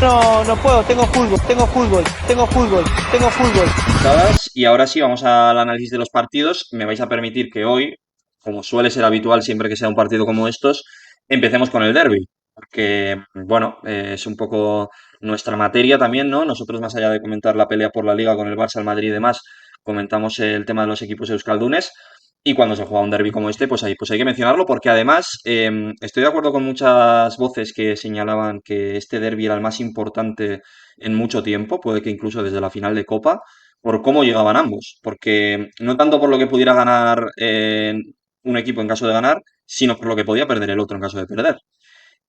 No, no puedo, tengo fútbol, tengo fútbol, tengo fútbol, tengo fútbol. Y ahora sí, vamos al análisis de los partidos. Me vais a permitir que hoy, como suele ser habitual siempre que sea un partido como estos, empecemos con el derbi. Porque, bueno, es un poco nuestra materia también, ¿no? Nosotros, más allá de comentar la pelea por la Liga con el Barça, el Madrid y demás, comentamos el tema de los equipos euskaldunes. Y cuando se juega un derbi como este, pues hay que mencionarlo, porque además estoy de acuerdo con muchas voces que señalaban que este derbi era el más importante en mucho tiempo, puede que incluso desde la final de Copa por cómo llegaban ambos, porque no tanto por lo que pudiera ganar un equipo en caso de ganar, sino por lo que podía perder el otro en caso de perder.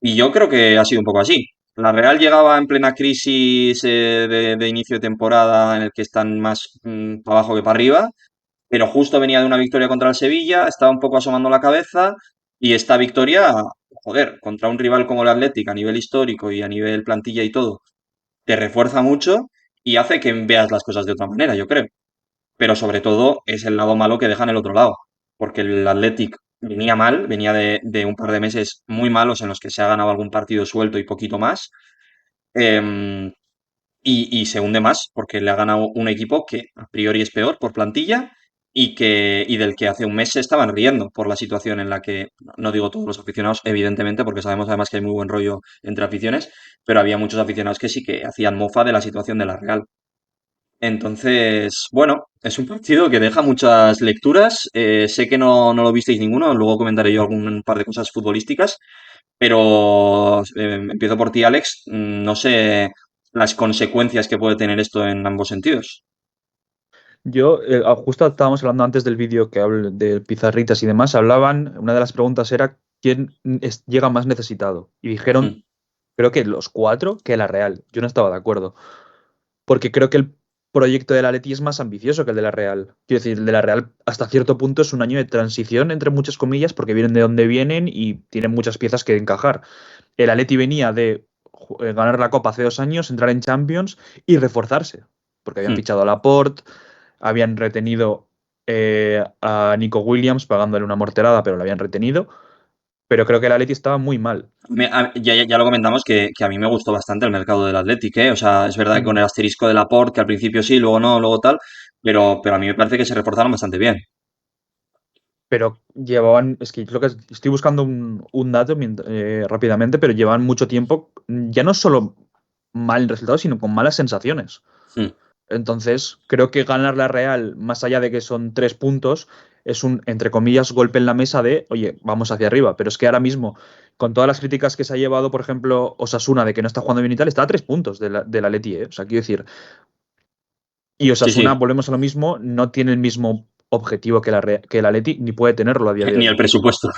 Y yo creo que ha sido un poco así. La Real llegaba en plena crisis de inicio de temporada en el que están más para abajo que para arriba, pero justo venía de una victoria contra el Sevilla, estaba un poco asomando la cabeza y esta victoria, joder, contra un rival como el Athletic a nivel histórico y a nivel plantilla y todo, te refuerza mucho y hace que veas las cosas de otra manera, yo creo. Pero sobre todo es el lado malo que deja en el otro lado, porque el Athletic venía mal, venía de un par de meses muy malos en los que se ha ganado algún partido suelto y poquito más, em, y se hunde más, porque le ha ganado un equipo que a priori es peor por plantilla y del que hace un mes se estaban riendo por la situación en la que, no digo todos los aficionados, evidentemente, porque sabemos además que hay muy buen rollo entre aficiones, pero había muchos aficionados que sí que hacían mofa de la situación de la Real. Entonces, bueno, es un partido que deja muchas lecturas. Sé que no lo visteis ninguno, luego comentaré yo algún par de cosas futbolísticas, pero empiezo por ti, Alex. No sé las consecuencias que puede tener esto en ambos sentidos. Yo, justo estábamos hablando antes del vídeo que hablo de pizarritas y demás, hablaban, una de las preguntas era quién llega más necesitado. Y Mm, dijeron, creo que los cuatro, que la Real. Yo no estaba de acuerdo, porque creo que el proyecto de la Leti es más ambicioso que el de la Real. Quiero decir, el de la Real hasta cierto punto es un año de transición, entre muchas comillas, porque vienen de donde vienen y tienen muchas piezas que encajar. El Atleti venía de ganar la Copa hace 2 años, entrar en Champions y reforzarse, porque habían mm. fichado a Laporte, habían retenido a Nico Williams pagándole una morterada, pero lo habían retenido. Pero creo que el Atleti estaba muy mal. Ya lo comentamos que a mí me gustó bastante el mercado del Athletic, ¿eh? O sea, es verdad que con Mm. el asterisco de Laporte, que al principio sí, luego no, luego tal, pero a mí me parece que se reforzaron bastante bien. Pero llevaban, es que creo que estoy buscando un dato rápidamente, pero llevaban mucho tiempo, ya no solo mal resultado, sino con malas sensaciones. Mm. Entonces, creo que ganar la Real, más allá de que son 3 puntos, es un, entre comillas, golpe en la mesa de, oye, vamos hacia arriba. Pero es que ahora mismo, con todas las críticas que se ha llevado, por ejemplo, Osasuna, de que no está jugando bien y tal, está a 3 puntos de la Leti, ¿eh? O sea, quiero decir, y Sí, Osasuna, sí, volvemos a lo mismo, no tiene el mismo objetivo que el Atleti, ni puede tenerlo a día de ni el hoy. presupuesto.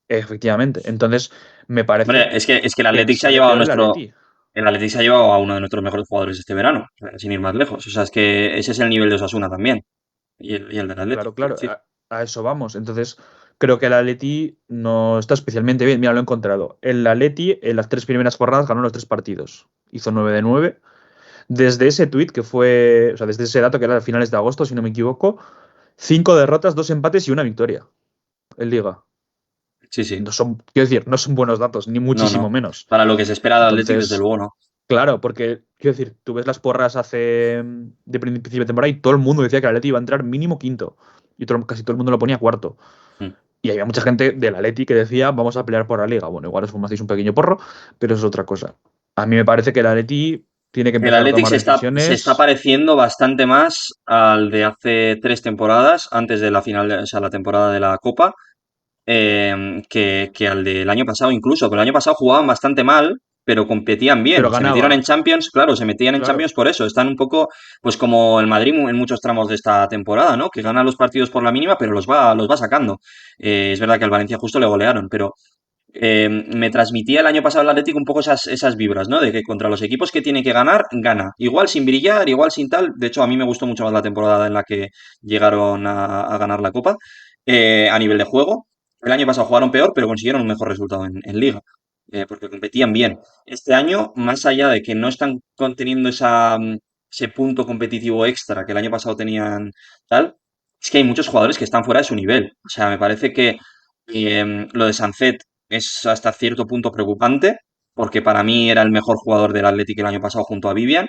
Efectivamente. Entonces, me parece Hombre, es que que se ha de peor el Atleti. el Athletic se ha llevado a uno de nuestros mejores jugadores este verano, o sea, sin ir más lejos. O sea, es que ese es el nivel de Osasuna también. Y el del Athletic, Claro, quiero claro, decir. a eso vamos. Entonces, creo que el Atleti no está especialmente bien. Mira, lo he encontrado. El Atleti en las 3 primeras jornadas ganó los 3 partidos. Hizo 9 de 9. Desde ese tuit que fue, o sea, desde ese dato que era a finales de agosto, si no me equivoco, 5 derrotas, 2 empates y una victoria en Liga. Sí, sí. No son, quiero decir, no son buenos datos, ni No, muchísimo no. menos. Para lo que se espera del Athletic, desde Entonces, luego, no. claro, porque, quiero decir, tú ves las porras de principio de temporada y todo el mundo decía que el Atleti iba a entrar mínimo quinto. Y casi todo el mundo lo ponía cuarto. Mm. Y había mucha gente del Atleti que decía, vamos a pelear por la Liga. Bueno, igual os fumasteis un pequeño porro, pero eso es otra cosa. A mí me parece que el Atleti tiene que El empezar a Athletic tomar se está decisiones. pareciendo bastante más al de hace 3 temporadas, antes de la final, o sea, la temporada de la Copa, que al del año pasado incluso. Pero el año pasado jugaban bastante mal, pero competían Pero bien. Se metieron en ganaba, Champions, claro, se metían en claro. Champions por eso. Están un poco, pues como el Madrid en muchos tramos de esta temporada, ¿no? Que gana los partidos por la mínima, pero los va sacando. Es verdad que al Valencia justo le golearon, pero me transmitía el año pasado el Atlético un poco esas vibras, ¿no? De que contra los equipos que tiene que ganar, gana. Igual sin brillar, igual sin tal. De hecho, a mí me gustó mucho más la temporada en la que llegaron a ganar la Copa a nivel de juego. El año pasado jugaron peor, pero consiguieron un mejor resultado en Liga, porque competían bien. Este año, más allá de que no están conteniendo ese punto competitivo extra que el año pasado tenían tal, es que hay muchos jugadores que están fuera de su nivel. O sea, me parece que lo de Sancet es hasta cierto punto preocupante. porque para mí era el mejor jugador del Athletic el año pasado junto a Vivian.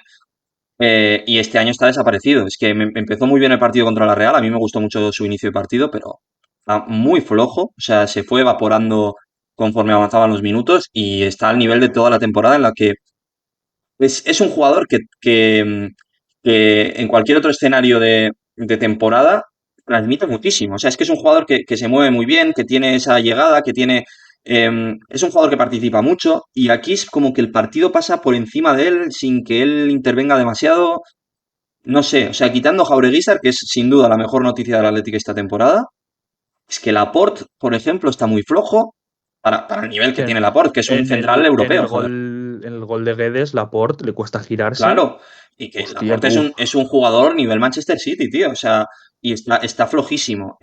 Y este año está desaparecido. Es que empezó muy bien el partido contra la Real. A mí me gustó mucho su inicio de partido, pero está muy flojo. O sea, se fue evaporando conforme avanzaban los minutos y está al nivel de toda la temporada en la que es un jugador que en cualquier otro escenario de temporada transmite muchísimo. O sea, es que es un jugador que se mueve muy bien, que tiene esa llegada, que tiene... es un jugador que participa mucho y aquí es como que el partido pasa por encima de él sin que él intervenga demasiado. No sé, o sea, quitando a Jaureguizar, que es sin duda la mejor noticia del Atlético esta temporada, es que Laporte, por ejemplo, está muy flojo para el nivel que Que tiene Laporte, que es un central europeo, joder. en el gol de Guedes, Laporte le cuesta girarse. Claro, y que Hostia, Laporte tú. es un jugador nivel Manchester City, tío, o sea, y está flojísimo.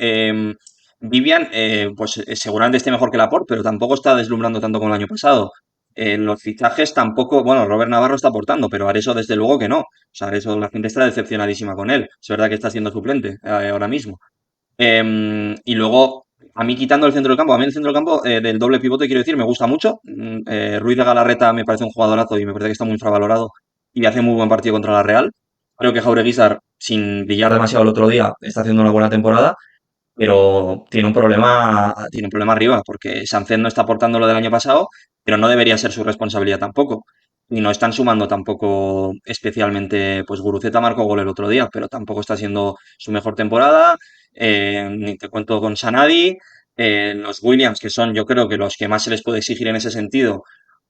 Vivian, pues seguramente esté mejor que Laporte, pero tampoco está deslumbrando tanto como el año pasado. Los fichajes tampoco, bueno, Robert Navarro está aportando, pero Areso desde luego que no. O sea, Areso la gente está decepcionadísima con él. Es verdad que está siendo suplente ahora mismo. Y luego, a mí quitando el centro del campo, a mí el centro del campo del doble pivote, quiero decir, me gusta mucho. Ruiz de Galarreta me parece un jugadorazo y me parece que está muy infravalorado y hace muy buen partido contra la Real. Creo que Jauregui, sin brillar demasiado el otro día, está haciendo una buena temporada, pero tiene un problema arriba, porque Sánchez no está aportando lo del año pasado, pero no debería ser su responsabilidad tampoco. Y no están sumando tampoco especialmente, pues Guruceta marcó gol el otro día, pero tampoco está siendo su mejor temporada. Ni te cuento con Sanadi. Los Williams, que son yo creo que los que más se les puede exigir en ese sentido,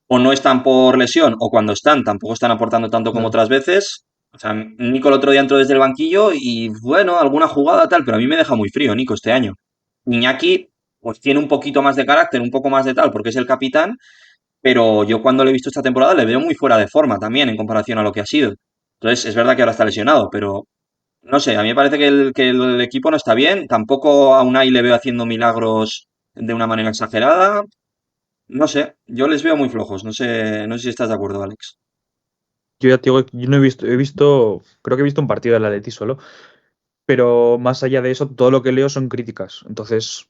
o no están por lesión, o cuando están tampoco están aportando tanto como Mm. otras veces. O sea, Nico el otro día entró desde el banquillo y bueno, alguna jugada tal, pero a mí me deja muy frío Nico este año. Iñaki, pues tiene un poquito más de carácter, un poco más de tal, porque es el capitán, pero yo cuando le he visto esta temporada le veo muy fuera de forma también en comparación a lo que ha sido. Entonces, es verdad que ahora está lesionado, pero no sé, a mí me parece que el equipo no está bien, tampoco a Unai le veo haciendo milagros de una manera exagerada. No sé, yo les veo muy flojos, no sé si estás de acuerdo, Alex. Yo ya te digo, yo no creo que he visto un partido del Atleti solo, pero más allá de eso, todo lo que leo son críticas. Entonces,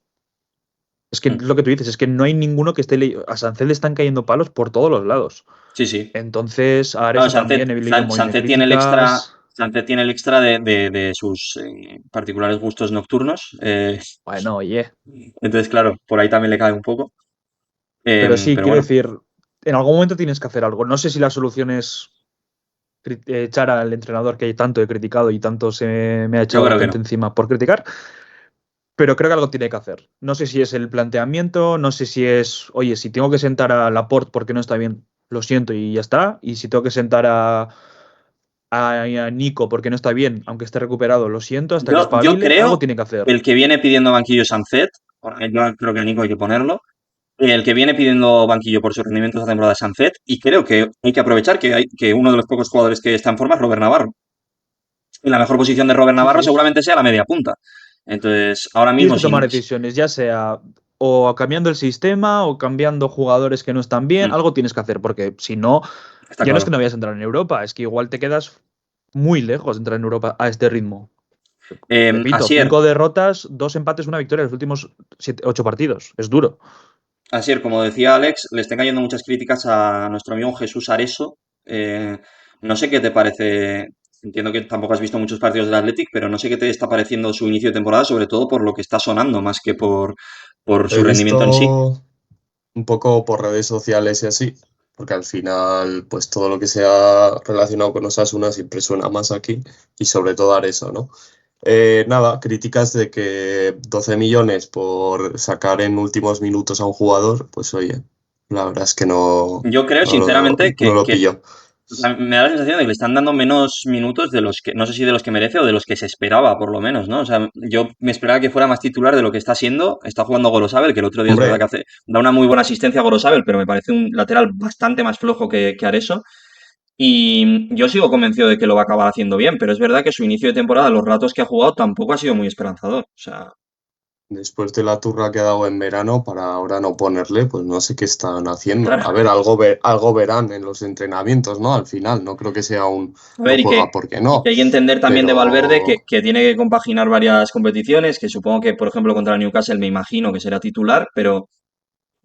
es que Mm. lo que tú dices, es que no hay ninguno que esté a Sánchez le están cayendo palos por todos los lados. Sí, sí. Entonces, a No, Areso también he leído un montón de Sánchez tiene el extra, críticas. Sánchez tiene el extra de sus particulares gustos nocturnos. Bueno, oye, Entonces, claro, por ahí también le cae un poco. pero sí, Pero quiero bueno, decir, en algún momento tienes que hacer algo. No sé si la solución es echar al entrenador que tanto he criticado y tanto se me ha yo echado la creo que gente no. encima por criticar, pero creo que algo tiene que hacer. No sé si es el planteamiento, no sé si es, oye, si tengo que sentar a Laporte porque no está bien, lo siento y ya está. Y si tengo que sentar a Nico porque no está bien, aunque esté recuperado, lo siento, hasta que Yo espabile, algo creo tiene que que hacer. el que viene pidiendo banquillo es Sánchez. Yo creo que a Nico hay que ponerlo. El que viene pidiendo banquillo por su rendimiento esta temporada es Sánchez. Y creo que hay que aprovechar que uno de los pocos jugadores que está en forma es Robert Navarro. Y la mejor posición de Robert Sí, Navarro sí. seguramente sea la media punta. Entonces, ahora Tienes mismo, que tomar decisiones, ya sea o cambiando el sistema o cambiando jugadores que no están bien, algo tienes que hacer, porque si no, está ya no es que claro. no vayas a entrar en Europa, es que igual te quedas muy lejos de entrar en Europa a este ritmo. Repito, Asier, 5 derrotas, 2 empates, una victoria en los últimos 8 partidos. Es duro. Asier, como decía Alex, le están cayendo muchas críticas a nuestro amigo Jesús Areso. Eh, no sé qué te parece, entiendo que tampoco has visto muchos partidos del Athletic, pero no sé qué te está pareciendo su inicio de temporada, sobre todo por lo que está sonando, más que por He su rendimiento en sí. visto un poco por redes sociales y así, porque al final, pues todo lo que sea relacionado con Osasuna siempre suena más aquí y sobre todo Areso, ¿no? Nada, críticas de que 12 millones por sacar en últimos minutos a un jugador, pues oye, la verdad es que no, Yo creo, no lo, sinceramente, no lo que pillo. o sea, me da la sensación de que le están dando menos minutos de los que, no sé si de los que merece o de los que se esperaba, por lo menos, ¿no? O sea, yo me esperaba que fuera más titular de lo que está siendo. Está jugando Gorosabel, que el otro día es verdad que Hombre, da una muy buena asistencia a Gorosabel, pero me parece un lateral bastante más flojo que Areso. Y yo sigo convencido de que lo va a acabar haciendo bien, pero es verdad que su inicio de temporada, los ratos que ha jugado, tampoco ha sido muy esperanzador. O sea, después de la turra que ha dado en verano, para ahora no ponerle, pues no sé qué están haciendo. A claro. ver, algo verán en los entrenamientos, ¿no? Al final, no creo que sea un A no ver, juega porque y que no, hay que entender también de Valverde que, pero que tiene que compaginar varias competiciones, que supongo que, por ejemplo, contra el Newcastle me imagino que será titular, pero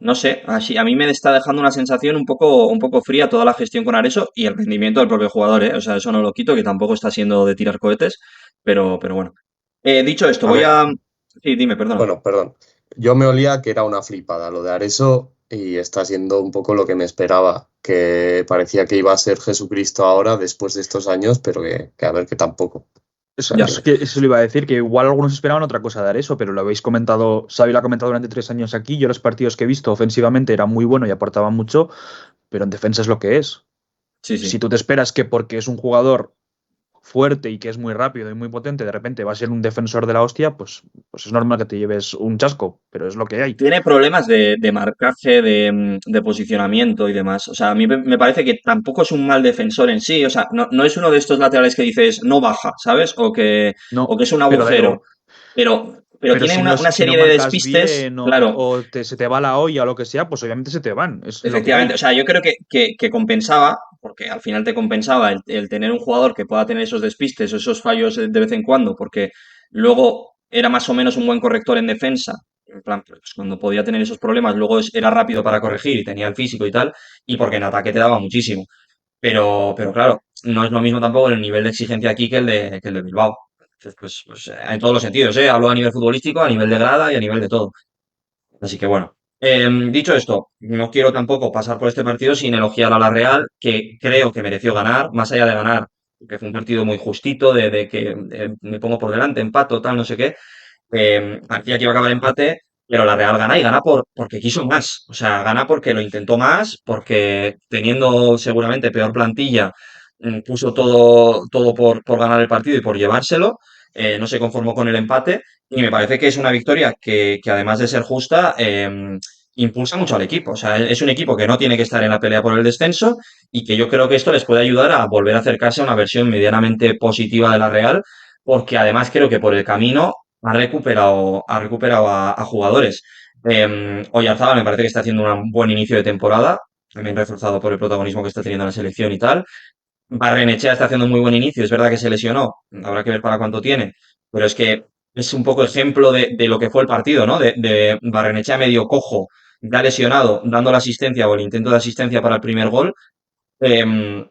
no sé, así, a mí me está dejando una sensación un poco fría toda la gestión con Areso y el rendimiento del propio jugador, ¿eh? O sea, eso no lo quito, que tampoco está siendo de tirar cohetes, pero bueno. Dicho esto, A voy ver, a... Sí, dime, perdona. bueno, perdón. Yo me olía que era una flipada lo de Areso y está siendo un poco lo que me esperaba, que parecía que iba a ser Jesucristo ahora después de estos años, pero que a ver que tampoco. O sea Ya. Es que eso le iba a decir, que igual algunos esperaban otra cosa de eso, pero lo habéis comentado, Xavi lo ha comentado durante 3 años aquí. Yo los partidos que he visto ofensivamente eran muy buenos y aportaban mucho, pero en defensa es lo que es. Sí, Si sí. tú te esperas que porque es un jugador fuerte y que es muy rápido y muy potente, de repente va a ser un defensor de la hostia, pues es normal que te lleves un chasco, pero es lo que hay. Tiene problemas de marcaje, de posicionamiento y demás. O sea, a mí me parece que tampoco es un mal defensor en sí. O sea, no es uno de estos laterales que dices no baja, ¿sabes? O No, que es un pero da igual. agujero. Pero Pero tiene si no, una si no serie de marcas despistes, bien claro. se te va la olla o lo que sea, pues obviamente se te van. Es lo que Efectivamente, o hay. sea, yo creo que compensaba, porque al final te compensaba el tener un jugador que pueda tener esos despistes o esos fallos de vez en cuando, porque luego era más o menos un buen corrector en defensa, en plan, pues, cuando podía tener esos problemas, luego era rápido para corregir y tenía el físico y tal, y porque en ataque te daba muchísimo. Pero claro, no es lo mismo tampoco el nivel de exigencia aquí que el de Bilbao. Entonces, pues, en todos los sentidos, ¿eh? Hablo a nivel futbolístico, a nivel de grada y a nivel de todo. Así que bueno. Dicho esto, no quiero tampoco pasar por este partido sin elogiar a la Real, que creo que mereció ganar, más allá de ganar, que fue un partido muy justito, de que me pongo por delante, empato, tal, no sé qué. Parecía que iba a acabar empate, pero la Real gana y gana porque quiso más. O sea, gana porque lo intentó más, porque teniendo seguramente peor plantilla, puso todo por ganar el partido y por llevárselo. No se conformó con el empate y me parece que es una victoria que además de ser justa, impulsa mucho al equipo. O sea, es un equipo que no tiene que estar en la pelea por el descenso y que yo creo que esto les puede ayudar a volver a acercarse a una versión medianamente positiva de la Real, porque además creo que por el camino ha recuperado a jugadores. Oyarzábal me parece que está haciendo un buen inicio de temporada, también reforzado por el protagonismo que está teniendo en la selección y tal. Barrenechea está haciendo un muy buen inicio, es verdad que se lesionó, habrá que ver para cuánto tiene, pero es que es un poco ejemplo de lo que fue el partido, ¿no? De Barrenechea medio cojo, ya lesionado, dando la asistencia o el intento de asistencia para el primer gol, em,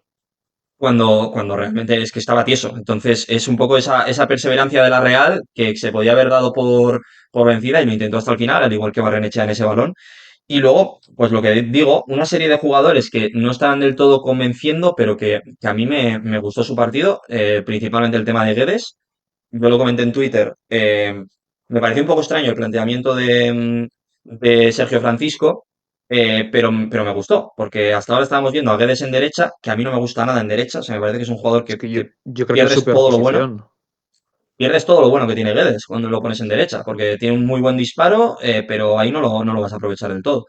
cuando realmente es que estaba tieso. Entonces, es un poco esa perseverancia de la Real que se podía haber dado por vencida y lo intentó hasta el final, al igual que Barrenechea en ese balón. Y luego, pues lo que digo, una serie de jugadores que no estaban del todo convenciendo, pero que a mí me gustó su partido, principalmente el tema de Guedes. Yo lo comenté en Twitter. Me pareció un poco extraño el planteamiento de Sergio Francisco, pero me gustó, porque hasta ahora estábamos viendo a Guedes en derecha, que a mí no me gusta nada en derecha, o sea, me parece que es un jugador Es que yo, que yo creo que es su pierdes peor todo lo bueno. posición. Pierdes todo lo bueno que tiene Guedes cuando lo pones en derecha, porque tiene un muy buen disparo, pero ahí no lo vas a aprovechar del todo.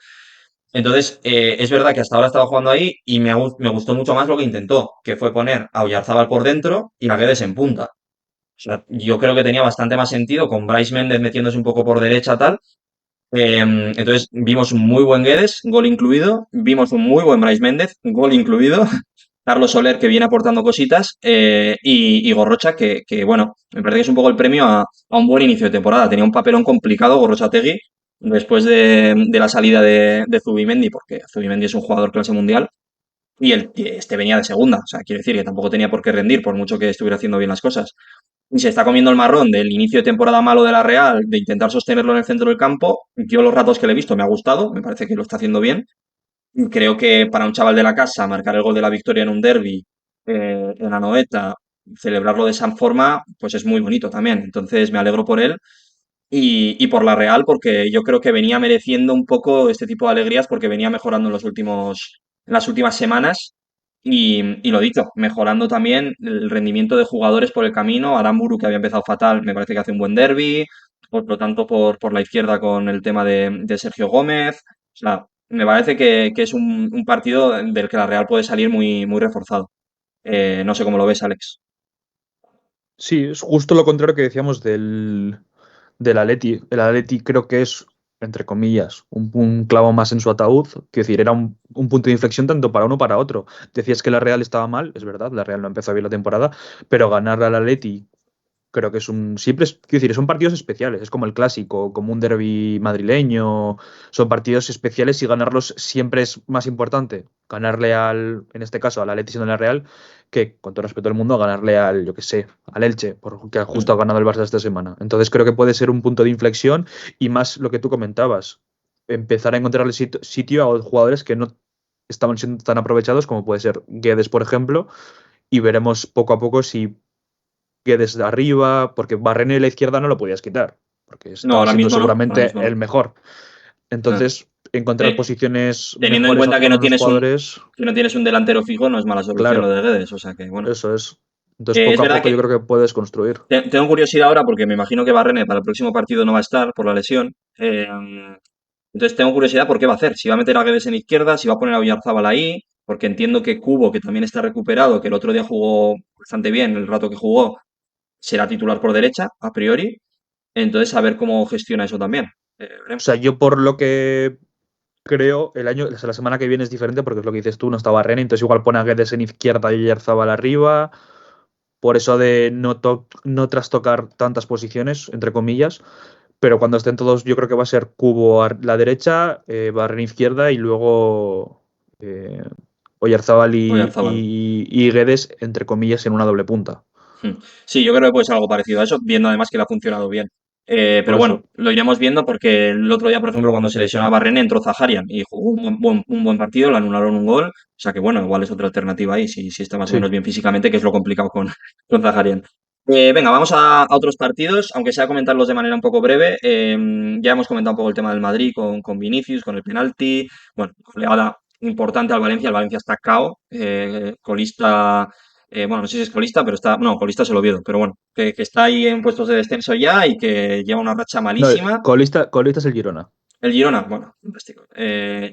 Entonces, es verdad que hasta ahora estaba jugando ahí y me gustó mucho más lo que intentó, que fue poner a Oyarzábal por dentro y a Guedes en punta. O sea, yo creo que tenía bastante más sentido con Brais Méndez metiéndose un poco por derecha tal. Entonces, vimos un muy buen Guedes, gol incluido. Vimos un muy buen Brais Méndez, gol incluido. Carlos Soler, que viene aportando cositas, y Gorrocha, bueno, me parece que es un poco el premio a un buen inicio de temporada. Tenía un papelón complicado Gorrochategui después de la salida de Zubimendi, porque Zubimendi es un jugador clase mundial, y este venía de segunda. O sea, quiero decir que tampoco tenía por qué rendir, por mucho que estuviera haciendo bien las cosas. Y se está comiendo el marrón del inicio de temporada malo de la Real, de intentar sostenerlo en el centro del campo. Yo los ratos que le he visto me ha gustado, me parece que lo está haciendo bien. Creo que para un chaval de la casa marcar el gol de la victoria en un derby, en Anoeta, celebrarlo de esa forma, pues es muy bonito también. Entonces me alegro por él y por la Real, porque yo creo que venía mereciendo un poco este tipo de alegrías porque venía mejorando en las últimas semanas. Y lo dicho, mejorando también el rendimiento de jugadores por el camino. Aramburu, que había empezado fatal, me parece que hace un buen derbi. Por lo tanto, por la izquierda con el tema de Sergio Gómez. O sea, me parece que es un partido del que la Real puede salir muy, muy reforzado. No sé cómo lo ves, Alex. Sí, es justo lo contrario que decíamos del Atleti. El Atleti creo que es, entre comillas, un clavo más en su ataúd. Quiero decir, era un punto de inflexión tanto para uno como para otro. Decías que la Real estaba mal, es verdad, la Real no empezó bien la temporada, pero ganar al Atleti creo que es siempre quiero decir, son partidos especiales, es como el clásico, como un derbi madrileño, son partidos especiales y ganarlos siempre es más importante. Ganarle en este caso, al Athletic siendo la Real, que con todo respeto al mundo, ganarle yo que sé, al Elche, porque justo ha ganado el Barça esta semana. Entonces creo que puede ser un punto de inflexión y más lo que tú comentabas, empezar a encontrarle sitio a jugadores que no estaban siendo tan aprovechados como puede ser Guedes, por ejemplo, y veremos poco a poco si Guedes de arriba, porque Barrene de la izquierda no lo podías quitar, porque No, estaba ahora siendo mismo no, ahora seguramente mismo no. el mejor. Entonces, encontrar Eh, posiciones Teniendo en mejores a cuenta que no algunos tienes jugadores, un delantero fijo, no es mala solución lo claro, de Guedes, o sea que bueno. eso es. Entonces, poco Es a verdad poco yo que creo que puedes construir. tengo curiosidad ahora porque me imagino que Barrene para el próximo partido no va a estar por la lesión. Entonces tengo curiosidad por qué va a hacer. Si va a meter a Guedes en izquierda, si va a poner a Oyarzabal ahí, porque entiendo que Cubo, que también está recuperado, que el otro día jugó bastante bien el rato que jugó, será titular por derecha, a priori. Entonces, a ver cómo gestiona eso también. O sea, Veremos. yo por lo que creo, o sea, la semana que viene es diferente porque es lo que dices tú, no está Barrene, entonces igual pone a Guedes en izquierda y Oyarzabal arriba, por eso de no trastocar tantas posiciones, entre comillas. Pero cuando estén todos, yo creo que va a ser Cubo a la derecha, Barrena izquierda y luego eh, Oyarzabal Oyarzabal. y Guedes, entre comillas, en una doble punta. Sí, yo creo que puede ser algo parecido a eso, viendo además que le ha funcionado bien. Por Pero bueno, eso. lo iremos viendo porque el otro día, por ejemplo, cuando se lesionaba Barrene, entró Zaharian y jugó un buen partido, le anularon un gol. O sea que bueno, igual es otra alternativa ahí, si está más o Sí. menos bien físicamente, que es lo complicado con Zaharian. Venga, vamos a otros partidos, aunque sea comentarlos de manera un poco breve. Ya hemos comentado un poco el tema del Madrid con Vinicius, con el penalti. Bueno, goleada importante al Valencia. El Valencia está cao, colista. Bueno, no sé si es colista, pero está. No, colista es el Oviedo, pero bueno, que está ahí en puestos de descenso ya y que lleva una racha No, malísima. colista es el Girona. El Girona, bueno, fantástico.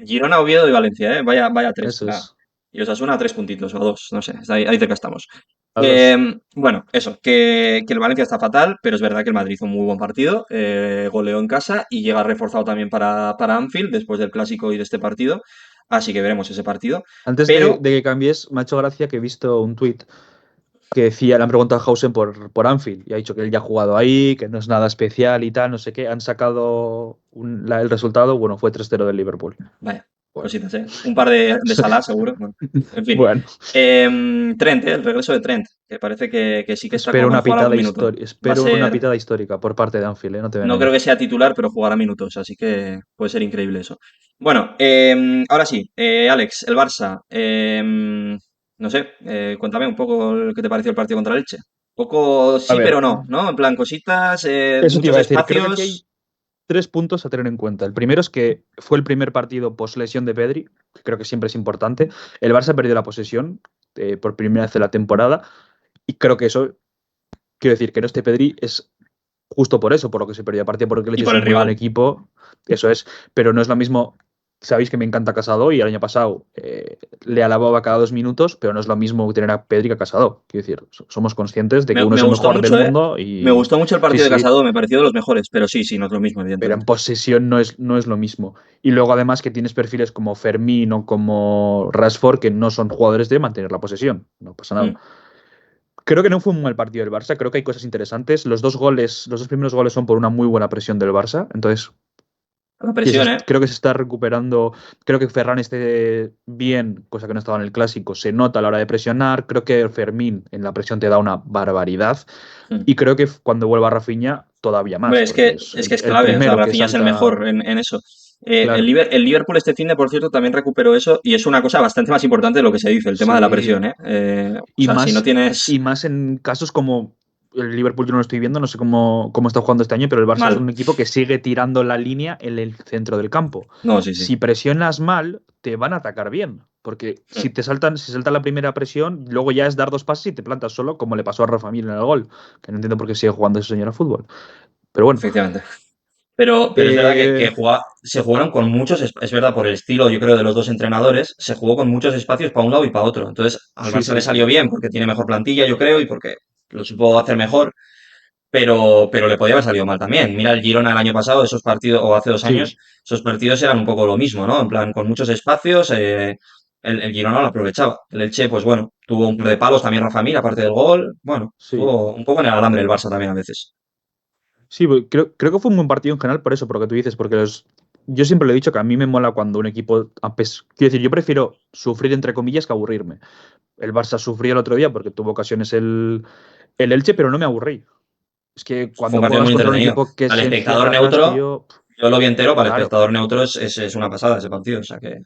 Girona, Oviedo y Valencia, ¿eh? Vaya tres. Eso es. Y Osasuna a 3 puntitos o a 2, no sé, ahí cerca estamos. A dos. Bueno, eso, que el Valencia está fatal, pero es verdad que el Madrid hizo un muy buen partido, goleó en casa y llega reforzado también para Anfield después del clásico y de este partido, así que veremos ese partido. Antes Pero, de que cambies, me ha hecho gracia que he visto un tuit que decía, le han preguntado a Hausen por Anfield y ha dicho que él ya ha jugado ahí, que no es nada especial y tal, no sé qué. Han sacado el resultado, bueno, fue 3-0 del Liverpool. vaya, Bueno. cositas, ¿eh? Un par de Salah seguro, bueno, en fin. Bueno, Trent, el regreso de Trent, que parece que sí que está como espero para una jugar algún pitada minuto. histórica, Va a espero una ser, pitada histórica por parte de Anfield, no te voy a no creo que engañar. sea titular, pero jugará minutos, así que puede ser increíble eso. Bueno, ahora sí, Alex, el Barça. No sé, cuéntame un poco qué te pareció el partido contra el Elche. Poco A sí, ver, pero no, ¿no? En plan, cositas, eso te muchos iba a decir, creo que aquí hay espacios. 3 puntos a tener en cuenta. El primero es que fue el primer partido post lesión de Pedri, que creo que siempre es importante. El Barça perdió la posesión por primera vez en la temporada y creo que eso, quiero decir, que no esté Pedri es justo por eso, por lo que se perdió. Aparte porque el Y Elche es por el un muy buen rival. equipo, eso es, pero no es lo mismo. Sabéis que me encanta Casado y el año pasado le alababa cada 2 minutos, pero no es lo mismo tener a Pedri que a Casado. Quiero decir, somos conscientes de que uno Me es el gustó mejor del mucho, ¿eh? mundo Me y gustó mucho el sí, partido de sí, Casado, me pareció de los mejores, pero sí, sí, no es lo mismo, pero en evidentemente. posesión no es lo mismo. Y luego además que tienes perfiles como Fermín o como Rashford que no son jugadores de mantener la posesión, no pasa nada. Mm. Creo que no fue un mal partido del Barça, creo que hay cosas interesantes. Los dos primeros goles son por una muy buena presión del Barça, entonces La presión, ¿eh? creo que se está recuperando. Creo que Ferran esté bien, cosa que no estaba en el clásico. Se nota a la hora de presionar. Creo que Fermín en la presión te da una barbaridad. Mm. Y creo que cuando vuelva Rafinha, todavía más, Hombre, porque es es que es el clave, o sea, primero que Rafinha es el salta. mejor en eso. Claro. El Liverpool este finde, por cierto, también recuperó eso y es una cosa bastante más importante de lo que se dice, el tema de la Sí. presión, ¿eh? O Y sea, si no más, y tienes más en casos como el Liverpool, yo no lo estoy viendo, no sé cómo está jugando este año, pero el Barça es mal. un equipo que sigue tirando la línea en el centro del campo. No, sí, sí. Si presionas mal, te van a atacar bien. Porque Mm. si salta la primera presión, luego ya es dar 2 pases y te plantas solo, como le pasó a Rafa Mir en el gol. Que no entiendo por qué sigue jugando ese señor a fútbol. Pero bueno. Efectivamente. Pero es verdad Eh, se jugaron con muchos, es verdad, por el estilo, yo creo, de los dos entrenadores, se jugó con muchos espacios para un lado y para otro. Entonces, al sí, Barça le sí. salió bien porque tiene mejor plantilla, yo creo, y porque lo supo hacer mejor, pero le podía haber salido mal también. Mira el Girona el año pasado, esos partidos, o hace 2 años, Sí. esos partidos eran un poco lo mismo, ¿no? En plan, con muchos espacios, el Girona lo aprovechaba. El Elche, pues bueno, tuvo un par de palos también Rafa Mir, aparte del gol. Bueno, Sí. estuvo un poco en el alambre el Barça también a veces. Sí, creo que fue un buen partido en general por eso, por lo que tú dices, porque yo siempre le he dicho que a mí me mola cuando un equipo, quiero decir, yo prefiero sufrir entre comillas que aburrirme. El Barça sufrió el otro día porque tuvo ocasiones el Elche, pero no me aburrí. Es que Fue un cuando partido juegas muy contra un entretenido. equipo que Al se espectador encierra atrás, neutro, tío, yo lo vi entero, para el claro. espectador neutro es una pasada ese partido. O sea que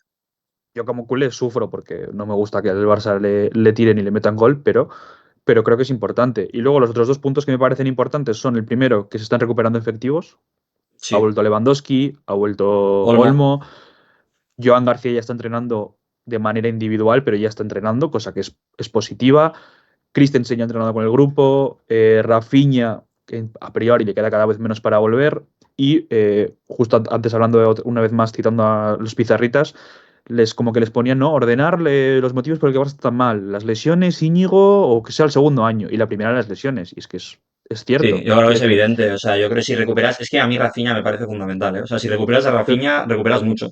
Yo como culé sufro porque no me gusta que al Barça le tiren y le metan gol, pero creo que es importante. Y luego los otros dos puntos que me parecen importantes son el primero, que se están recuperando efectivos. Ha sí, vuelto Lewandowski, ha vuelto Olmo. Olmo. Joan García ya está entrenando de manera individual, pero ya está entrenando, cosa que es positiva. Christensen ya ha entrenado con el grupo. Rafinha, que a priori le queda cada vez menos para volver. Y justo antes hablando una vez más, citando a los pizarritas, como que les ponían, ¿no? Ordenarle los motivos por los que Barça está tan mal. Las lesiones, Íñigo, o que sea el segundo año. Y la primera, las lesiones. Y es que es Sí, cierto. yo creo que Quiero es decir, evidente. O sea, yo creo que si recuperas, es que a mí Rafinha me parece fundamental, ¿eh? O sea, si recuperas a pero Rafinha, recuperas mucho.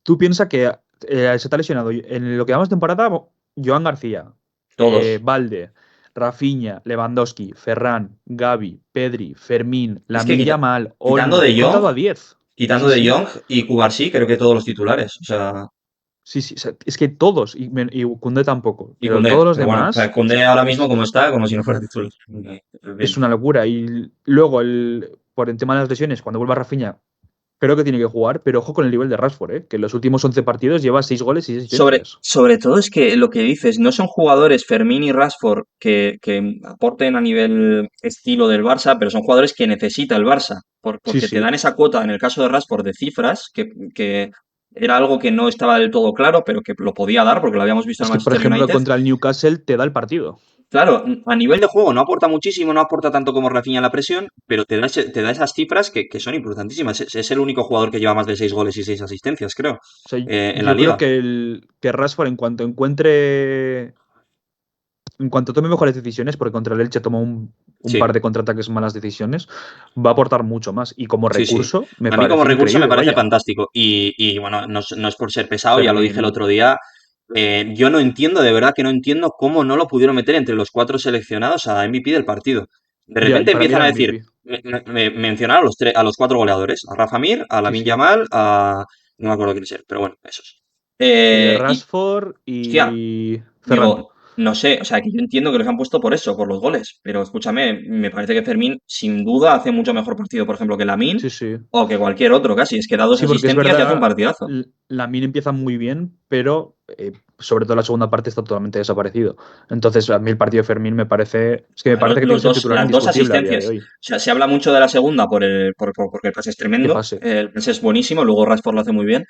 tú piensas que se está lesionado en lo que llamamos temporada Joan García, Todos. Valde, Rafinha, Lewandowski, Ferran, Gavi, Pedri, Fermín, Es que Lamine Yamal, quitando Olmo. de He Jong, contado a 10. quitando Sí, de sí. Jong y Cubarsí, creo que todos los titulares. O sea, Sí, sí. O sea, es que todos, y Koundé tampoco, y pero todos Koundé. los Pero bueno, o sea, demás Koundé ahora mismo es, como está, como si no fuera titular. es Bien. una locura. Y luego, por el tema de las lesiones, cuando vuelva Rafinha, creo que tiene que jugar, pero ojo con el nivel de Rashford, que en los últimos 11 partidos lleva 6 goles y 6 asistencias. Sobre todo es que lo que dices, no son jugadores Fermín y Rashford que aporten a nivel estilo del Barça, pero son jugadores que necesita el Barça, Sí, porque te dan sí. esa cuota, en el caso de Rashford, de cifras, que era algo que no estaba del todo claro, pero que lo podía dar porque lo habíamos visto en Es el que, por Manchester ejemplo, United. contra el Newcastle te da el partido. Claro, a nivel de juego no aporta muchísimo, no aporta tanto como Rafinha en la presión, pero te da esas cifras que son importantísimas. Es el único jugador que lleva más de 6 goles y 6 asistencias, creo, O sea, en la yo creo liga. que Rashford, en cuanto tome mejores decisiones, porque contra el Elche toma un par Sí. de contraataques malas decisiones, va a aportar mucho más. Y como Sí, sí. recurso, me A mí como parece recurso me increíble, parece vaya. fantástico. Y bueno, no es por ser pesado, ya lo dije el Fermín. otro día. Yo no entiendo, de verdad que no entiendo cómo no lo pudieron meter entre los cuatro seleccionados a MVP del partido. De Ya, y repente para mí empiezan a era decir, MVP. mencionar a a los cuatro goleadores, a Rafa Mir, a Sí, Lamine sí. Yamal, a... no me acuerdo quién es, pero bueno, esos. Y, Rashford hostia, y Ferran. digo, no sé, o sea, que yo entiendo que los han puesto por eso, por los goles, pero escúchame, me parece que Fermín sin duda hace mucho mejor partido, por ejemplo, que Lamine Sí, sí. o que cualquier otro casi. Es que da dos Sí, porque es asistencias y hace un verdad, partidazo. Lamine empieza muy bien, pero sobre todo la segunda parte está totalmente desaparecido. Entonces, a mí el partido de Fermín me parece que tiene que ser titular Las dos indiscutible a día de asistencias. hoy. O sea, se habla mucho de la segunda porque el pase es Que tremendo, pase. el pase es buenísimo, luego Rashford lo hace muy bien,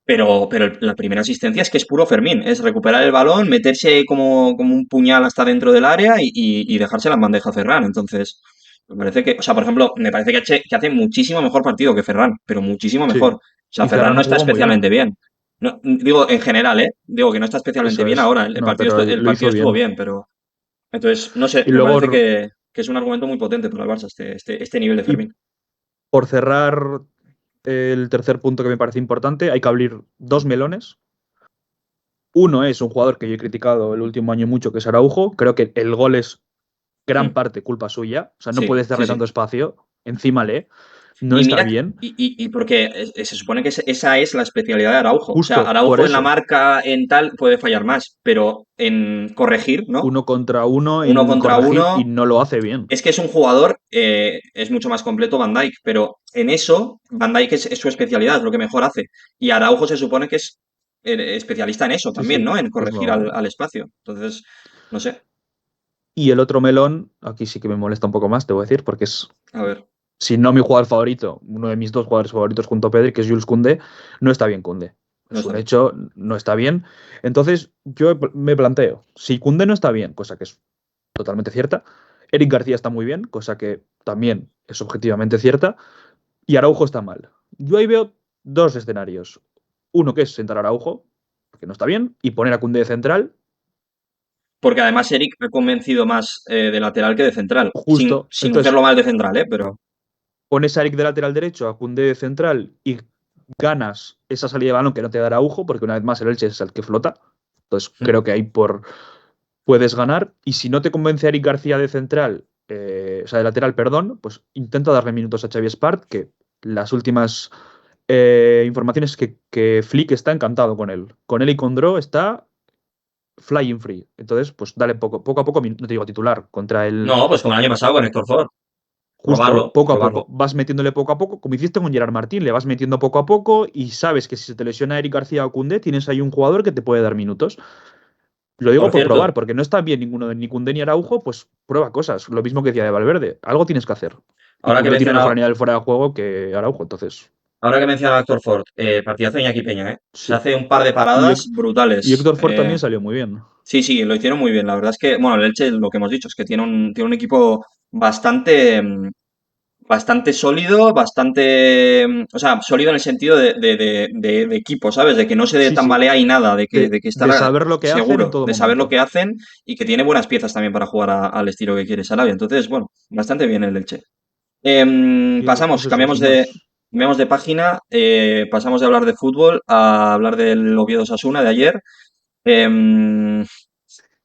pero la primera asistencia es que es puro Fermín, es recuperar el balón, meterse como un puñal hasta dentro del área y dejársela en bandeja a Ferran. Entonces, me parece que, o sea, por ejemplo, me parece que hace muchísimo mejor partido que Ferran, pero muchísimo mejor. Sí. O sea, Y Ferran Ferran no ha está jugado muy bien. especialmente bien. No, digo, en general, ¿eh? Digo que no está especialmente Eso bien es. ahora. No, pero El lo partido hizo estuvo bien. bien, pero... Entonces, no sé, Y me luego, parece que es un argumento muy potente para el Barça este nivel de y Fermín. por cerrar el tercer punto que me parece importante, hay que abrir dos melones. Uno es un jugador que yo he criticado el último año mucho, que es Araujo. Creo que el gol es gran Mm, parte culpa suya. O sea, no sí, puedes sí, darle sí. tanto espacio. Encima no Y está mira, bien. y porque se supone que esa es la especialidad de Araujo. O sea, Justo por Araujo en la eso. marca, en tal, puede fallar más, pero en corregir, ¿no? Uno contra uno Uno en contra corregir y uno, no lo hace bien. es que es un jugador, es mucho más completo Van Dijk, pero en eso Van Dijk es su especialidad, es lo que mejor hace. Y Araujo se supone que es especialista en eso Sí, también, sí. ¿no? En Pues corregir no. al espacio. Entonces, no sé, Y el otro melón, aquí sí que me molesta un poco más, te voy a decir, porque es, a ver. si no mi jugador favorito, uno de mis dos jugadores favoritos junto a Pedri, que es Jules Koundé, no está bien Koundé. No Es está un bien. hecho, no está bien. Entonces, yo me planteo, si Koundé no está bien, cosa que es totalmente cierta, Eric García está muy bien, cosa que también es objetivamente cierta, y Araujo está mal. Yo ahí veo dos escenarios. Uno que es sentar a Araujo, que no está bien, y poner a Koundé de central. Porque además Eric ha convencido más de lateral que de central. Justo. Sin Entonces, hacerlo mal de central, ¿eh? Pero pones a Eric de lateral derecho, a Koundé de central y ganas esa salida de balón que no te da Araujo, porque una vez más el Elche es el que flota. Entonces creo que ahí puedes ganar. Y si no te convence Eric García de central, o sea, de lateral, perdón, pues intenta darle minutos a Xavi Espart, que las últimas informaciones que Flick está encantado con él. Con él y con Dro está flying free. Entonces, pues dale poco a poco, no te digo titular, contra el No, pues como el año pasado con Héctor Ford. justo Probarlo, poco a probarlo. poco. Vas metiéndole poco a poco, como hiciste con Gerard Martín, le vas metiendo poco a poco y sabes que si se te lesiona Eric García o Koundé, tienes ahí un jugador que te puede dar minutos. Lo digo Por por cierto, probar, porque no está bien ninguno de ni Koundé ni Araujo, pues prueba cosas. Lo mismo que decía de Valverde. Algo tienes que hacer. Y ahora que Koundé tiene menciona, mejor año fuera de juego que Araujo, entonces. ahora que menciona a Héctor Ford, partidazo de Iñaki Peña, ¿eh? Se Sí. hace un par de Y, paradas y brutales. Héctor Ford también salió muy bien. Sí, sí, lo hicieron muy bien. La verdad es que, bueno, el Elche, lo que hemos dicho, es que tiene un equipo bastante, bastante sólido, bastante, o sea, sólido en el sentido de equipo, ¿sabes? De que no se Sí, sí. tambalea y nada, de que De está saber lo que hacen en seguro, todo de saber lo momento. que hacen y que tiene buenas piezas también para jugar al estilo que quiere Sarabia. Entonces, bueno, bastante bien el Elche. Pues Pasamos, eso, señores. cambiamos de página, pasamos de hablar de fútbol a hablar del Oviedo Osasuna de ayer. Em,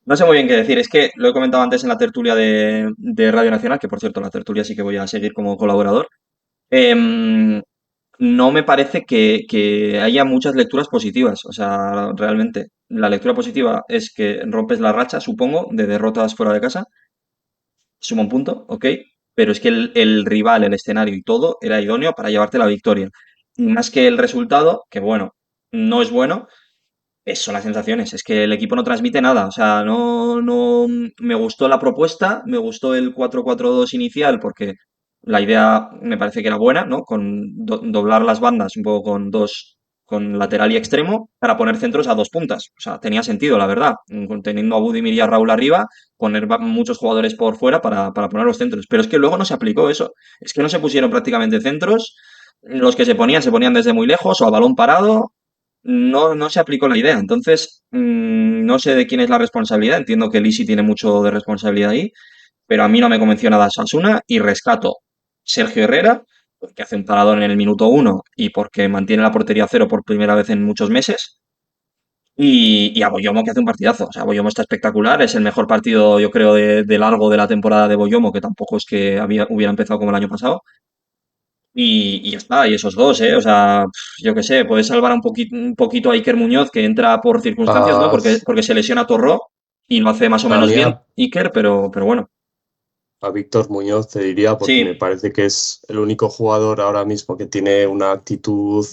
no sé muy bien qué decir, es que lo he comentado antes en la tertulia de Radio Nacional, que por cierto, la tertulia sí que voy a seguir como colaborador. Em, no me parece que haya muchas lecturas positivas. O sea, realmente, la lectura positiva es que rompes la racha, supongo, de derrotas fuera de casa. Suma un punto, ok. Pero es que el rival, el escenario y todo era idóneo para llevarte la victoria. Y más que el resultado, que bueno, no es bueno, son las sensaciones. Es que el equipo no transmite nada. O sea, no me gustó la propuesta, me gustó el 4-4-2 inicial porque la idea me parece que era buena, ¿no? Con doblar las bandas un poco con dos, con lateral y extremo para poner centros a dos puntas. O sea, tenía sentido, la verdad. Teniendo a Budimir y a Raúl arriba, poner muchos jugadores por fuera para poner los centros. Pero es que luego no se aplicó eso. Es que no se pusieron prácticamente centros. Los que se ponían desde muy lejos o a balón parado no se aplicó la idea. Entonces, no sé de quién es la responsabilidad. Entiendo que Lisi tiene mucho de responsabilidad ahí, pero a mí no me convenció nada Sasuna y rescato Sergio Herrera, porque hace un paradón en el minuto uno y porque mantiene la portería cero por primera vez en muchos meses. Y a Boyomo que hace un partidazo. O sea, Boyomo está espectacular. Es el mejor partido, yo creo, de largo de la temporada de Boyomo, que tampoco es que hubiera empezado como el año pasado. Y ya está, y esos dos, ¿eh? O sea, yo qué sé, puede salvar un poquito a Iker Muñoz, que entra por circunstancias, ¿no? A, Porque se lesiona Torró y lo hace más o a menos mí, bien Iker, pero bueno. a Víctor Muñoz te diría, porque me Sí, parece que es el único jugador ahora mismo que tiene una actitud,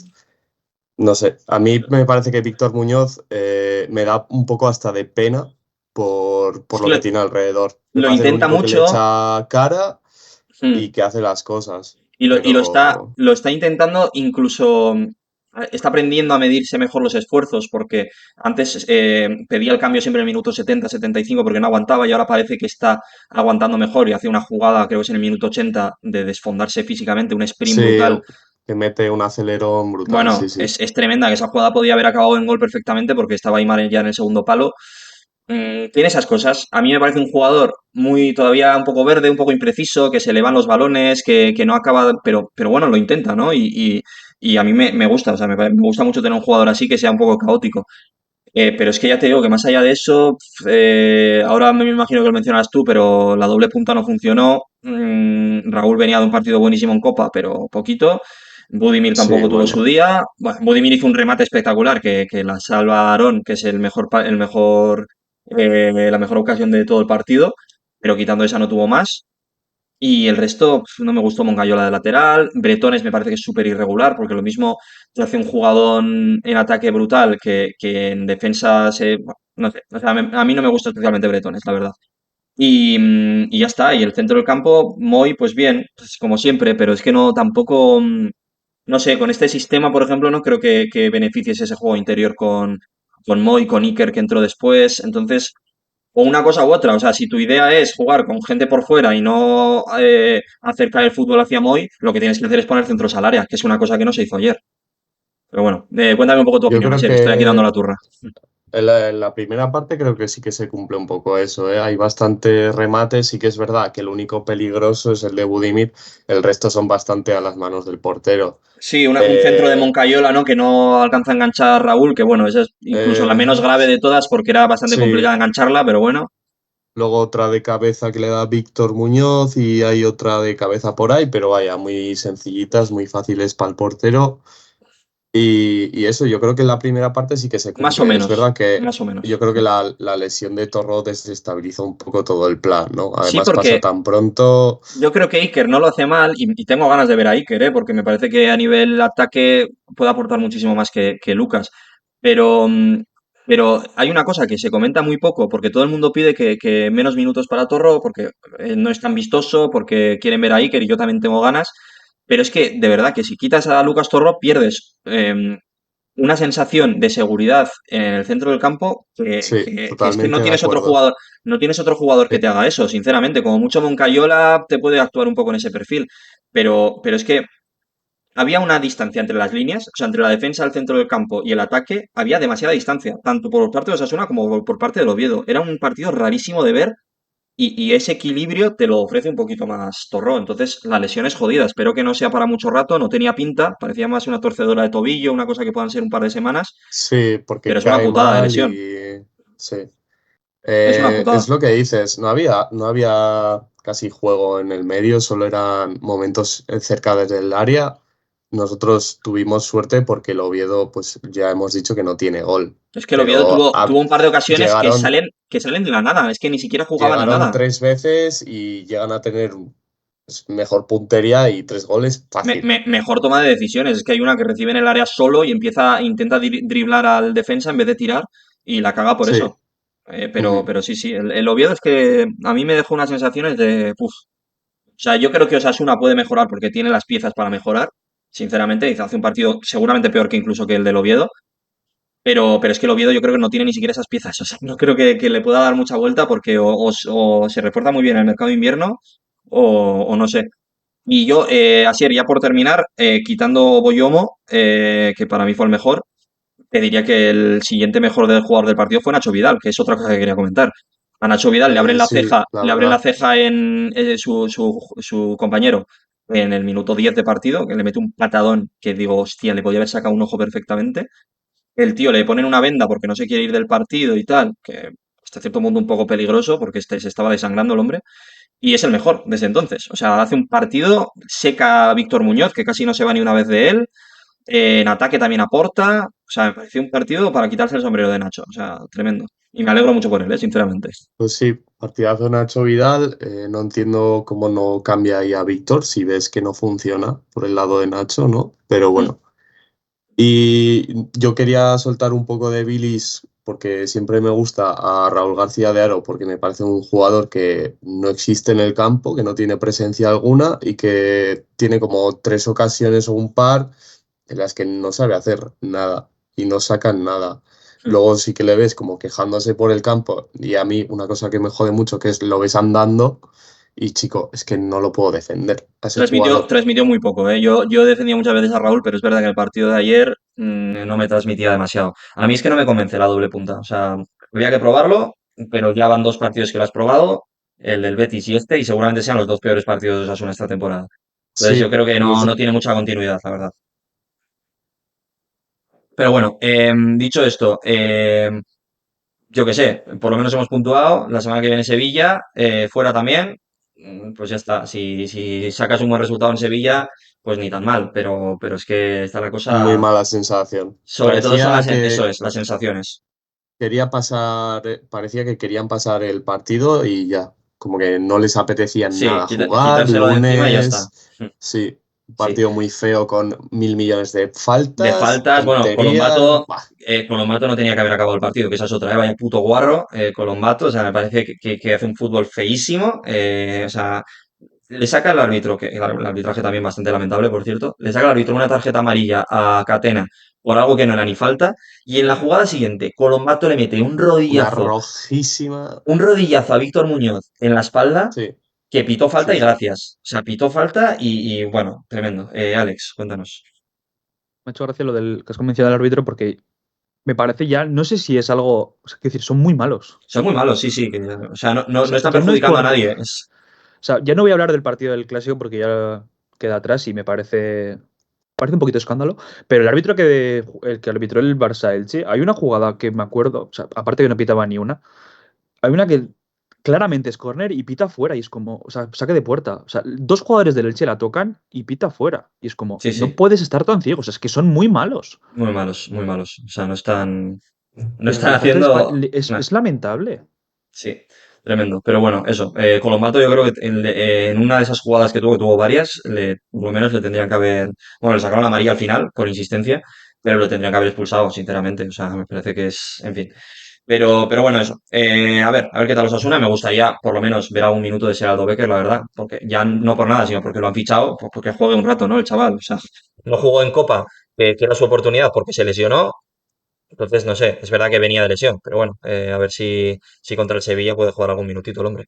no sé, a mí me parece que Víctor Muñoz me da un poco hasta de pena es por que lo que tiene alrededor. Me lo parece el intenta único que le mucho. echa cara mm, y que hace las cosas, y pero lo está intentando incluso, está aprendiendo a medirse mejor los esfuerzos, porque antes pedía el cambio siempre en el minuto 70, 75 porque no aguantaba y ahora parece que está aguantando mejor y hace una jugada, creo que es en el minuto 80, de desfondarse físicamente, un sprint sí, brutal. que mete un acelerón brutal, Bueno, sí, sí. es tremenda, que esa jugada podía haber acabado en gol perfectamente porque estaba Aimar ya en el segundo palo. Tiene esas cosas. A mí me parece un jugador muy todavía un poco verde, un poco impreciso, que se le van los balones, que no acaba, pero bueno, lo intenta, ¿no? Y a mí me gusta, o sea, me gusta mucho tener un jugador así que sea un poco caótico. Pero es que ya te digo que más allá de eso, ahora me imagino que lo mencionas tú, pero la doble punta no funcionó. Raúl venía de un partido buenísimo en Copa, pero poquito. Budimir Sí, tampoco tuvo su bueno. día. Bueno, Budimir hizo un remate espectacular que la salva Aarón, que es la mejor ocasión de todo el partido, pero quitando esa no tuvo más. Y el resto no me gustó Moncayola de lateral. Bretones me parece que es súper irregular, porque lo mismo te hace un jugadón en ataque brutal que en defensa bueno, no sé. O sea, a mí no me gusta especialmente Bretones, la verdad. Y ya está. Y el centro del campo, Moy, pues bien, pues como siempre, pero es que no tampoco. No sé, con este sistema, por ejemplo, no creo que beneficies ese juego interior con Moy, con Iker que entró después. Entonces, o una cosa u otra. O sea, si tu idea es jugar con gente por fuera y no acercar el fútbol hacia Moy, lo que tienes que hacer es poner centros al área, que es una cosa que no se hizo ayer. Pero bueno, cuéntame un poco tu Yo opinión, creo Asier, que estoy aquí dando que la turra. En la primera parte creo que sí que se cumple un poco eso, ¿eh? Hay bastantes remates, sí que es verdad que el único peligroso es el de Budimir, el resto son bastante a las manos del portero. Sí, un centro de Eh, Moncayola, ¿no? Que no alcanza a enganchar Raúl, que bueno, esa es incluso la eh, menos grave de todas porque era bastante sí, complicada engancharla, pero bueno. luego otra de cabeza que le da Víctor Muñoz y hay otra de cabeza por ahí, pero vaya, muy sencillitas, muy fáciles para el portero. Y eso, yo creo que en la primera parte sí que se Más o cumple. Es menos, verdad que más o menos. yo creo que la lesión de Torro desestabiliza un poco todo el plan, ¿no? Sí, Además pasa porque tan pronto. yo creo que Iker no lo hace mal y tengo ganas de ver a Iker, ¿eh? Porque me parece que a nivel ataque puede aportar muchísimo más que Lucas. Pero, pero hay una cosa que se comenta muy poco, porque todo el mundo pide que menos minutos para Torro, porque no es tan vistoso, porque quieren ver a Iker y yo también tengo ganas. Pero es que, de verdad, que si quitas a Lucas Torro, pierdes una sensación de seguridad en el centro del campo Sí, que es que no totalmente de tienes otro acuerdo. jugador, no tienes otro jugador que Sí, te haga eso, sinceramente. Como mucho Moncayola te puede actuar un poco en ese perfil, pero es que había una distancia entre las líneas, o sea, entre la defensa, el centro del campo y el ataque, había demasiada distancia, tanto por parte de Osasuna como por parte del Oviedo. Era un partido rarísimo de ver y ese equilibrio te lo ofrece un poquito más Torró. Entonces, la lesión es jodida. Espero que no sea para mucho rato. No tenía pinta. Parecía más una torcedora de tobillo, una cosa que puedan ser un par de semanas. sí, Pero porque es una cae putada de mal lesión. y sí. Es una putada. Es lo que dices, no había casi juego en el medio, solo eran momentos cerca del área. Nosotros tuvimos suerte porque el Oviedo, pues ya hemos dicho que no tiene gol, Es que el Oviedo pero tuvo un par de ocasiones llegaron, que salen de la nada. Es que ni siquiera jugaban a llegaron nada. 3 veces y llegan a tener pues, mejor puntería y 3 goles fácil. Mejor toma de decisiones. Es que hay una que recibe en el área solo y intenta driblar al defensa en vez de tirar y la caga por Sí. eso. Pero sí, sí. El Oviedo es que a mí me dejó unas sensaciones de. Puf. O sea, yo creo que Osasuna puede mejorar porque tiene las piezas para mejorar. Sinceramente, hace un partido seguramente peor que incluso que el del Oviedo. Pero es que el Oviedo yo creo que no tiene ni siquiera esas piezas. O sea, no creo que le pueda dar mucha vuelta porque o se refuerza muy bien en el mercado de invierno o no sé. Y yo, Asier, ya por terminar, quitando Boyomo, que para mí fue el mejor, te diría que el siguiente mejor del jugador del partido fue Nacho Vidal, que es otra cosa que quería comentar. A Nacho Vidal Sí, la le abren la verdad. ceja en su compañero en el minuto 10 de partido, que le mete un patadón que digo, hostia, le podía haber sacado un ojo perfectamente. El tío le ponen una venda porque no se quiere ir del partido y tal, que hasta cierto punto un poco peligroso porque se estaba desangrando el hombre. Y es el mejor desde entonces. O sea, hace un partido, seca a Víctor Muñoz, que casi no se va ni una vez de él. En ataque también aporta. O sea, me pareció un partido para quitarse el sombrero de Nacho. O sea, tremendo. Y me alegro mucho por él, sinceramente. Pues sí, partidazo Nacho Vidal. No entiendo cómo no cambia ahí a Víctor si ves que no funciona por el lado de Nacho, ¿no? Pero Mm. bueno. Y yo quería soltar un poco de bilis porque siempre me gusta a Raúl García de Aro porque me parece un jugador que no existe en el campo, que no tiene presencia alguna y que tiene como 3 ocasiones o un par en las que no sabe hacer nada y no sacan nada. Mm. Luego sí que le ves como quejándose por el campo y a mí una cosa que me jode mucho que es lo ves andando y chico, es que no lo puedo defender a ese jugador. Transmitió muy poco, ¿eh? Yo defendía muchas veces a Raúl, pero es verdad que el partido de ayer no me transmitía demasiado. A mí es que no me convence la doble punta. O sea, había que probarlo, pero ya van dos partidos que lo has probado, el del Betis y seguramente sean los dos peores partidos de Osasuna esta temporada. Entonces yo Sí, creo que no incluso, tiene mucha continuidad, la verdad. Pero bueno, dicho esto, yo qué sé, por lo menos hemos puntuado. La semana que viene Sevilla, fuera también, pues ya está. Si sacas un buen resultado en Sevilla, pues ni tan mal, pero es que está la muy cosa, mala sensación. sobre todo son Parecía eso que es, las sensaciones. parecía que querían pasar el partido y ya, como que no les apetecía Sí, nada jugar, quitárselo de encima y ya está. lunes, Mm. sí, un Sí. partido muy feo con 1.000 millones de De faltas, faltas, bueno, tonterías, buah, Colombato no tenía que haber acabado el partido, que esa es otra, vaya puto guarro, Colombato, o sea, me parece que hace un fútbol feísimo, o sea, le saca el árbitro, que el arbitraje también bastante lamentable, por cierto, le saca el árbitro una tarjeta amarilla a Catena por algo que no era ni falta, y en la jugada siguiente, Colombato le mete una rojísima, un rodillazo a Víctor Muñoz en la espalda, sí, que pitó falta sí, y sí. gracias. O sea, pitó falta y bueno, tremendo. Alex, cuéntanos. Me ha hecho gracia lo del que has convencido al árbitro porque me parece ya, no sé si es algo, o sea, quiero decir, son muy malos. Son muy malos, sí, sí. O sea, no, O no, no sea, están ya no es perjudicando a por, nadie. o sea, ya no voy a hablar del partido del Clásico porque ya queda atrás y parece un poquito escándalo, pero el que arbitró el Barça-Elche, hay una jugada que me acuerdo, o sea, aparte que no pitaba ni una, hay una que claramente es córner y pita fuera y es como, o sea, saque de puerta. O sea, dos jugadores del Elche la tocan y pita fuera. Y es como, Sí, no sí. puedes estar tan ciegos, es que son muy malos. Muy malos, muy malos. O sea, no están Entonces, haciendo. es lamentable. Sí, tremendo. Pero bueno, eso. Colombato yo creo que en una de esas jugadas que tuvo varias, por lo menos le tendrían que haber. Bueno, le sacaron la amarilla al final, por insistencia, pero lo tendrían que haber expulsado, sinceramente. O sea, me parece que es. En fin. Pero bueno, eso. A ver qué tal Osasuna. Me gustaría por lo menos ver algún minuto de Seraldo Becker, la verdad. Porque ya no por nada, sino porque lo han fichado, pues porque juegue un rato, ¿no? El chaval. O sea, no jugó en Copa, que era su oportunidad porque se lesionó. Entonces, no sé, es verdad que venía de lesión, pero bueno, a ver si contra el Sevilla puede jugar algún minutito el hombre.